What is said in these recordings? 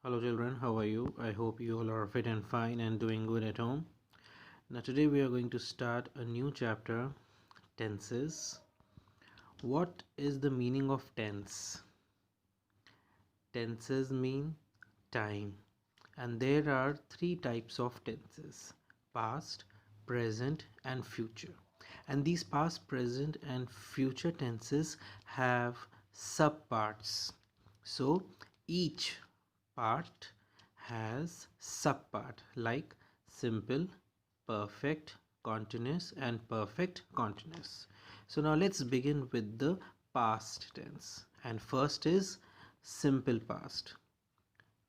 Hello children, how are you? I hope you all are fit and fine and doing good at home. Now today we are going to start a new chapter, tenses. What is the meaning of tense? Tenses mean time, and there are three types of tenses: past, present and future. And these past, present and future tenses have subparts. So each part has subpart like simple, perfect, continuous and perfect continuous. So now let's begin with the past tense, and first is simple past.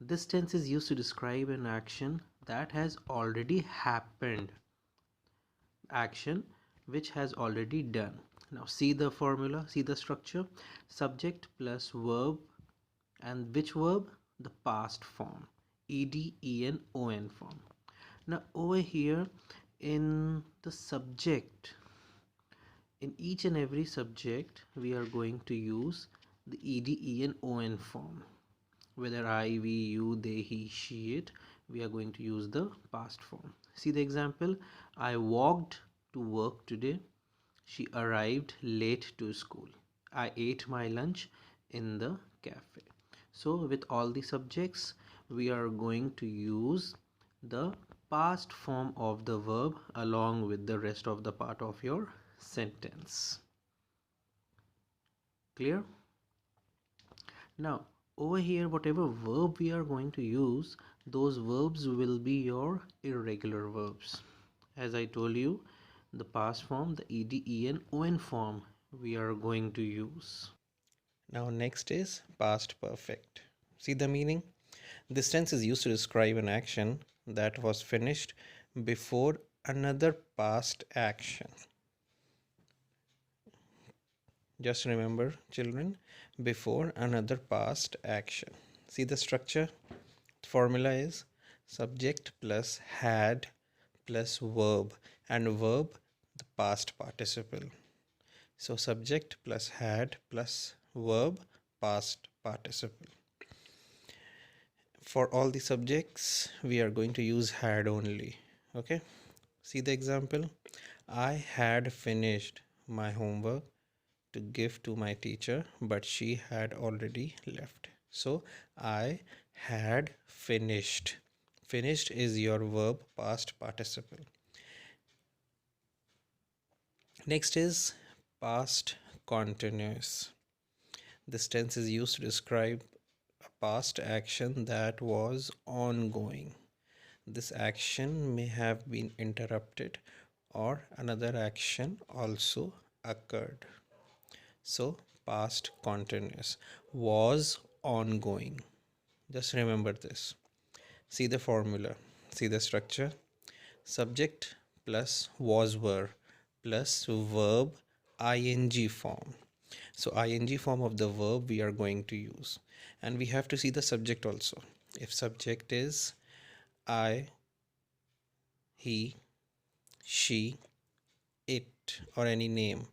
This tense is used to describe an action that has already happened, action which has already done. Now see the formula, see the structure: subject plus verb, and which verb? The past form, ed, en, on form. Now over here in the subject, in each and every subject we are going to use the ed, en, on form. Whether I, we, you, they, he, she, it, we are going to use the past form. See the example: I walked to work today. She arrived late to school. I ate my lunch in the cafe. So with all the subjects we are going to use the past form of the verb along with the rest of the part of your sentence. Clear? Now over here, whatever verb we are going to use, those verbs will be your irregular verbs. As I told you, the past form, the ed, en, on form we are going to use. Now next is past perfect. See the meaning? This tense is used to describe an action that was finished before another past action. Just remember children, before another past action. See the structure? The formula is subject plus had plus verb, and verb the past participle. So subject plus had plus verb, past participle. For all the subjects we are going to use had only. Okay, see the example: I had finished my homework to give to my teacher, but she had already left. So I had finished. Finished is your verb past participle. Next is past continuous. This tense is used to describe a past action that was ongoing. This action may have been interrupted or another action also occurred. So past continuous, was ongoing. Just remember this. See the formula, see the structure: subject plus was were plus verb ing form. So ing form of the verb we are going to use, and we have to see the subject also. If subject is I, he, she, it or any name,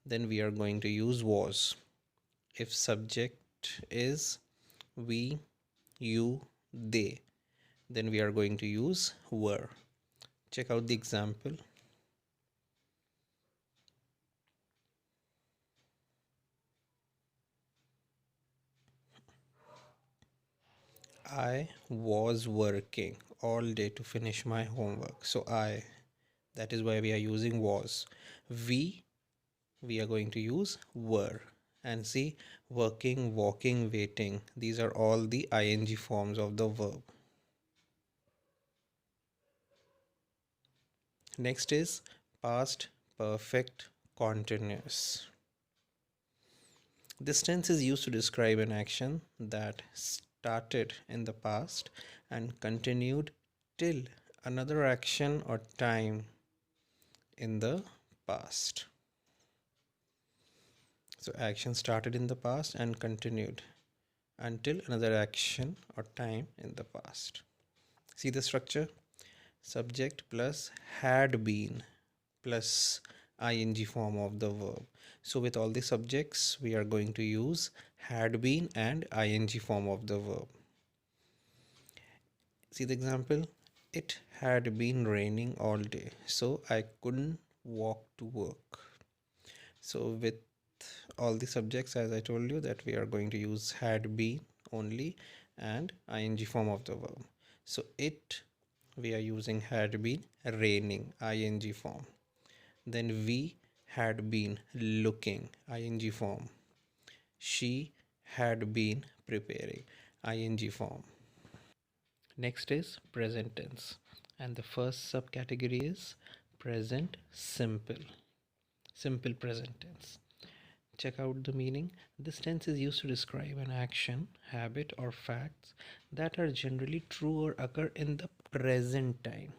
then we are going to use was. If subject is we, you, they, then we are going to use were. Check out the example. I was working all day to finish my homework. So I, that is why we are using was. We are going to use were. And see, working, walking, waiting, these are all the ing forms of the verb. Next is past perfect continuous. This tense is used to describe an action that started in the past and continued till another action or time in the past. So action started in the past and continued until another action or time in the past. See the structure: subject plus had been plus ing form of the verb. So with all the subjects we are going to use had been and ing form of the verb. See the example? It had been raining all day, so I couldn't walk to work. So, with all the subjects, as I told you, that we are going to use had been only and ing form of the verb. So, it, we are using had been raining, ing form. Then we had been looking, ing form. She had been preparing, ing form. Next is present tense, and the first subcategory is present simple. Simple present tense. Check out the meaning. This tense is used to describe an action, habit, or facts that are generally true or occur in the present time.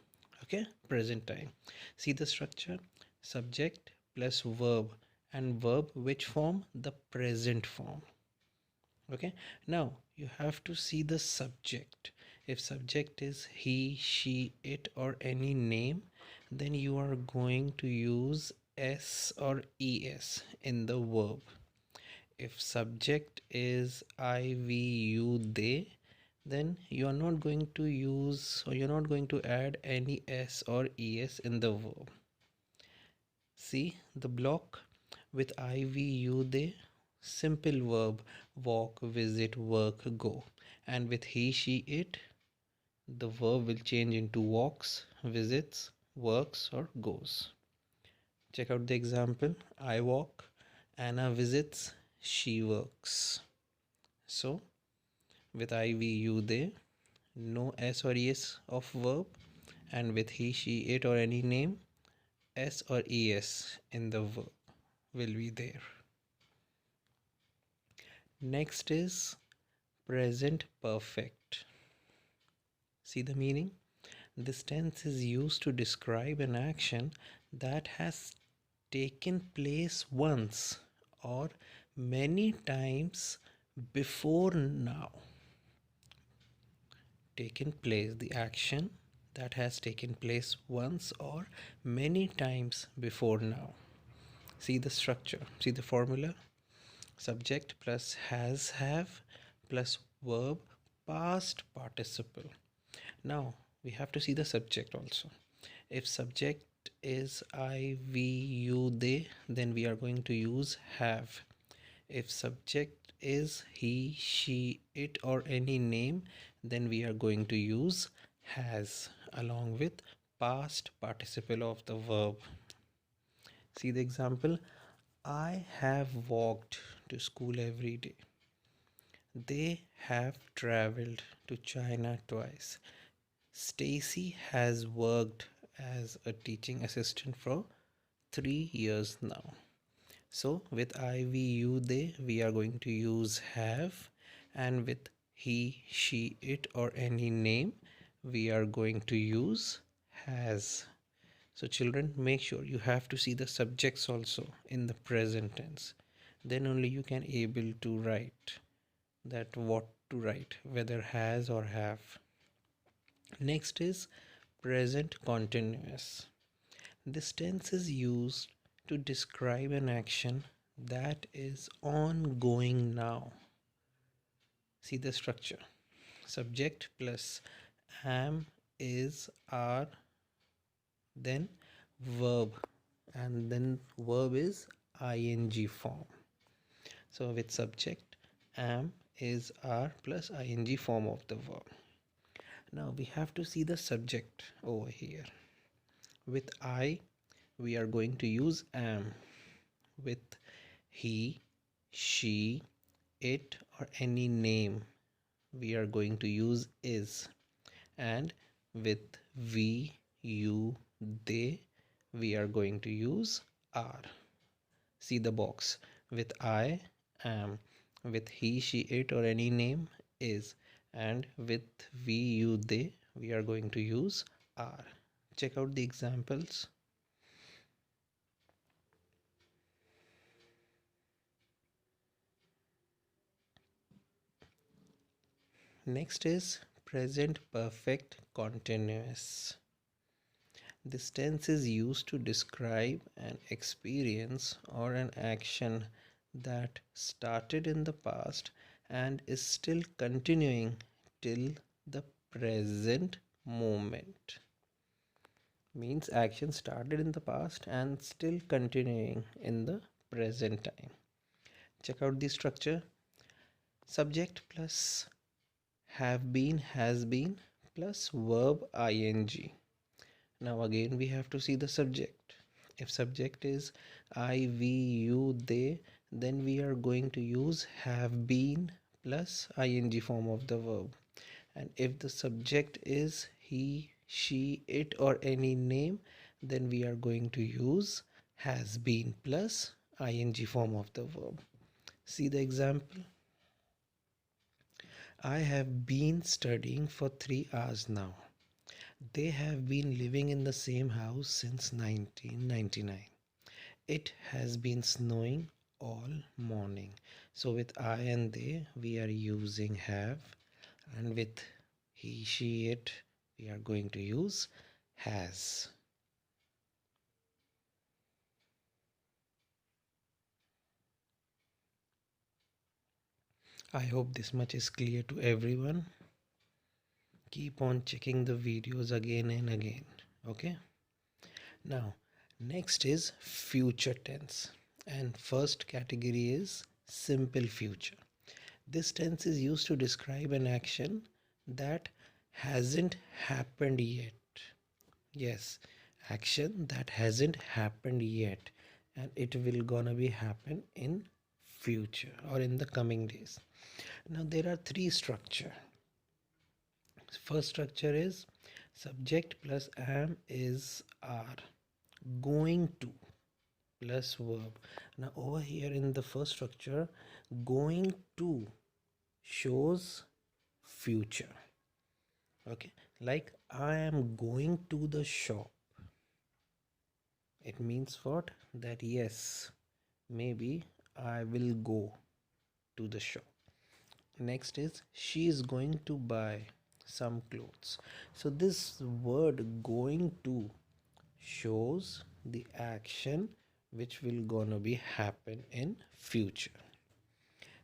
Okay, present time. See the structure: subject plus verb, and verb which form? The present form. Okay, now you have to see the subject. If subject is he, she, it, or any name, then you are going to use s or es in the verb. If subject is I, we, you, they, then you are not going to use, or you're not going to add any s or es in the verb. See the block with I, we, you, they, simple verb: walk, visit, work, go. And with he, she, it, the verb will change into walks, visits, works, or goes. Check out the example: I walk, Anna visits, she works. So, with I, we, you, they, no s or es of verb, and with he, she, it, or any name, s or es in the verb will be there. Next is present perfect. See the meaning? This tense is used to describe an action that has taken place once or many times before now. Taken place, the action that has taken place once or many times before now. See the structure, see the formula: subject plus has, have, plus verb past participle. Now we have to see the subject also. If subject is I, we, you, they, then we are going to use have. If subject is he, she, it, or any name, then we are going to use has along with past participle of the verb. See the example: I have walked to school every day. They have traveled to China twice. Stacy has worked as a teaching assistant for 3 years now. So with I, we, you, they, we are going to use have, and with he, she, it, or any name, we are going to use has. So children, make sure you have to see the subjects also in the present tense. Then only you can able to write that what to write, whether has or have. Next is present continuous. This tense is used to describe an action that is ongoing now. See the structure: subject plus am, is, are, then verb, and then verb is ing form. So with subject, am, is, are plus ing form of the verb. Now we have to see the subject over here. With I, we are going to use am. With he, she, it, or any name, we are going to use is. And with we, you, they, we are going to use are. See the box: with I, am; with he, she, it, or any name, is; and with we, you, they, we are going to use are. Check out the examples. Next is present perfect continuous. This tense is used to describe an experience or an action that started in the past and is still continuing till the present moment. Means action started in the past and still continuing in the present time. Check out the structure. Subject plus have been, has been plus verb ing. Now again we have to see the subject. If subject is I, we, you, they, then we are going to use have been plus ing form of the verb. And if the subject is he, she, it, or any name, then we are going to use has been plus ing form of the verb. See the example. I have been studying for 3 hours now. They have been living in the same house since 1999. It has been snowing all morning. So with I and they, we are using have, and with he, she, it, we are going to use has. I hope this much is clear to everyone. Keep on checking the videos again and again. Okay. Now, next is future tense, and first category is simple future. This tense is used to describe an action that hasn't happened yet. Yes, action that hasn't happened yet, and it will gonna be happen in future or in the coming days. Now there are three structure. First structure is subject plus am is are, going to plus verb. Now over here in the first structure, going to shows future. Okay, like I am going to the shop. It means what? That yes, maybe I will go to the shop. Next is she is going to buy some clothes. So this word going to shows the action which will gonna be happen in future.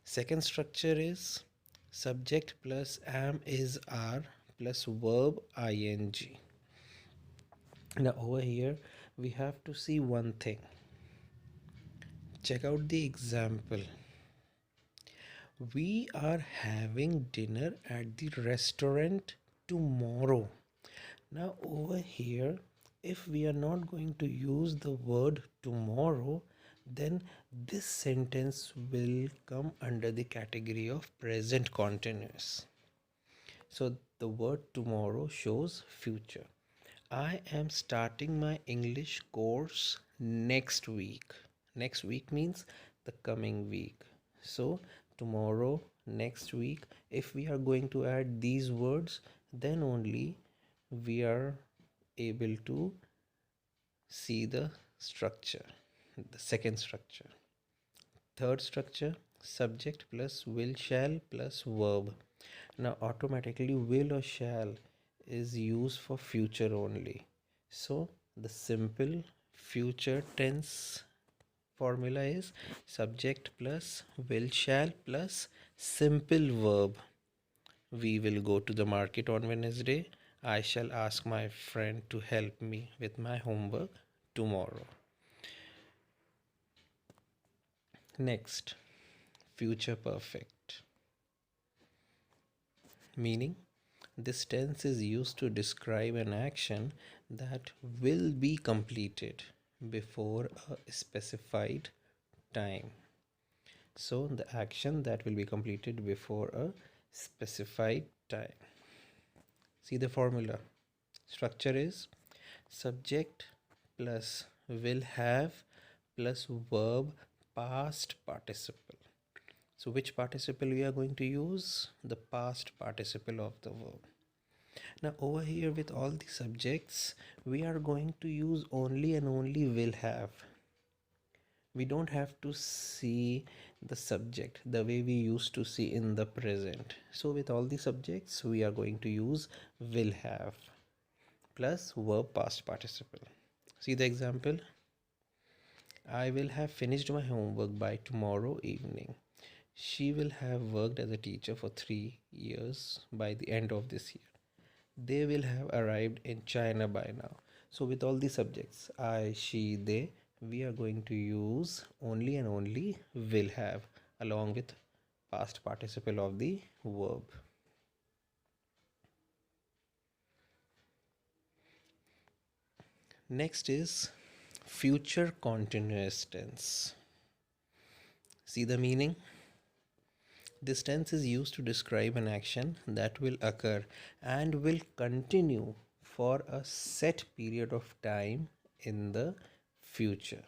Second structure is subject plus am is are plus verb ing. Now over here we have to see one thing. Check out the example. We are having dinner at the restaurant tomorrow. Now over here, if we are not going to use the word tomorrow, then this sentence will come under the category of present continuous. So the word tomorrow shows future. I am starting my English course next week. Next week means the coming week. So tomorrow, next week, if we are going to add these words, then only we are able to see the structure, the second structure. Third structure, subject plus will shall plus verb. Now automatically will or shall is used for future only. So the simple future tense formula is subject plus will shall plus simple verb. We will go to the market on Wednesday. I shall ask my friend to help me with my homework tomorrow. Next, future perfect. Meaning, this tense is used to describe an action that will be completed before a specified time. So, the action that will be completed before a specified time. See the formula. Structure is subject plus will have plus verb past participle. So which participle we are going to use? The past participle of the verb. Now over here with all the subjects, we are going to use only and only will have. We don't have to see the subject the way we used to see in the present. So with all the subjects, we are going to use will have plus verb past participle. See the example. I will have finished my homework by tomorrow evening. She will have worked as a teacher for 3 years by the end of this year. they will have arrived in China by now. So with all the subjects I, she, they, we are going to use only and only will have along with past participle of the verb. Next is future continuous tense. See the meaning? This tense is used to describe an action that will occur and will continue for a set period of time in the future.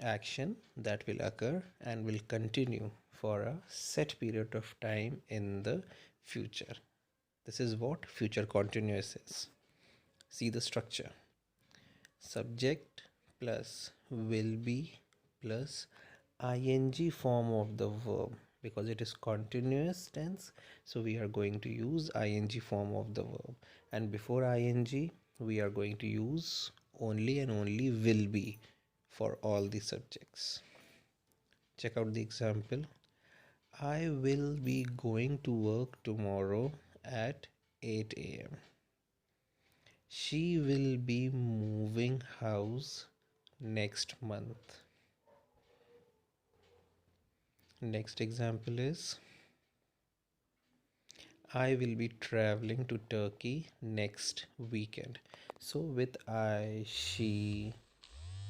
Action that will occur and will continue for a set period of time in the future. This is what future continuous is. See the structure. Subject plus will be plus ing form of the verb, because it is continuous tense, so we are going to use ing form of the verb, and before ing we are going to use only and only will be for all the subjects. Check out the example. I will be going to work tomorrow at 8 a.m. She will be moving house next month. Next example is I will be traveling to Turkey next weekend. So with I, she,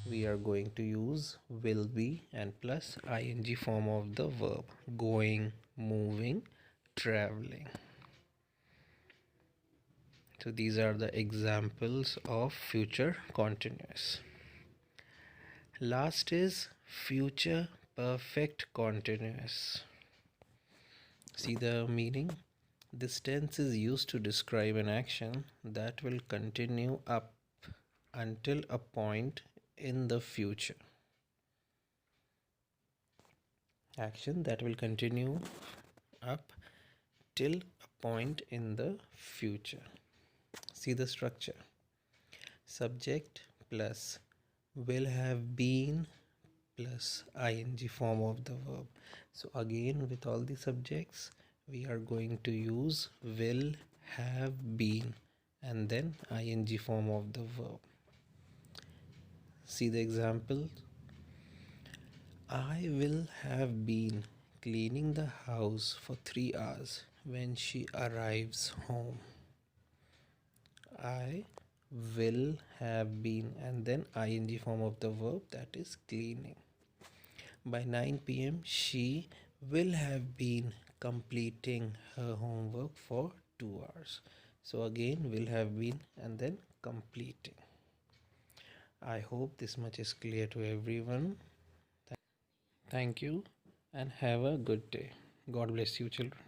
we are going to use will be and plus ing form of the verb, going, moving, traveling. So these are the examples of future continuous. Last is future perfect continuous. See the meaning? This tense is used to describe an action that will continue up until a point in the future. Action that will continue up till a point in the future. See the structure. Subject plus will have been plus ing form of the verb. So again with all the subjects we are going to use will have been and then ing form of the verb. See the example. I will have been cleaning the house for 3 hours when she arrives home. I will have been and then ing form of the verb, that is cleaning. By 9 p.m. she will have been completing her homework for 2 hours. So again will have been and then completing. I hope this much is clear to everyone. Thank you and have a good day. God bless you, children.